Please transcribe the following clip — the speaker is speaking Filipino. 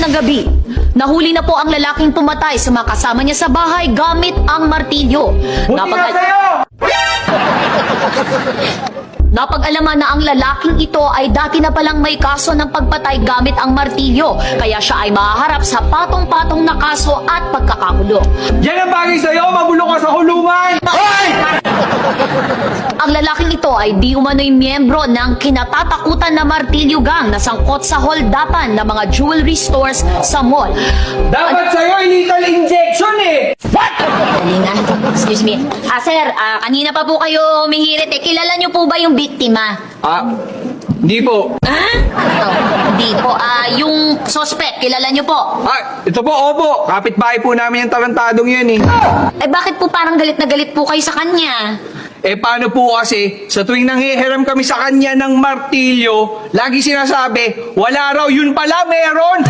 ng gabi, nahuli na po ang lalaking pumatay sa mga kasama niya sa bahay gamit ang martilyo. Napag-alaman na ang lalaking ito ay dati na palang may kaso ng pagpatay gamit ang martilyo, kaya siya ay mahaharap sa patong-patong na kaso at pagkakakulong. Yan ang bagay sa'yo, mabulok ka sa kulungan! Hoy! Ang lalaking ito ay di umano'y miyembro ng kinatatakutan na martilyo gang na sangkot sa holdapan ng mga jewelry stores sa mall. Dapat sa'yo, lethal injection eh! Galingan. Excuse me. Sir, kanina pa po kayo humihirit eh. Kilala niyo po ba yung biktima? Hindi po. Hindi po. Yung suspect, kilala niyo po? Ito po, opo. Kapitbahay po namin yung tarantadong yun eh. Bakit po parang galit na galit po kayo sa kanya? Paano po kasi, sa tuwing nanghihiram kami sa kanya ng martilyo, lagi sinasabi, wala raw, yun pala, meron!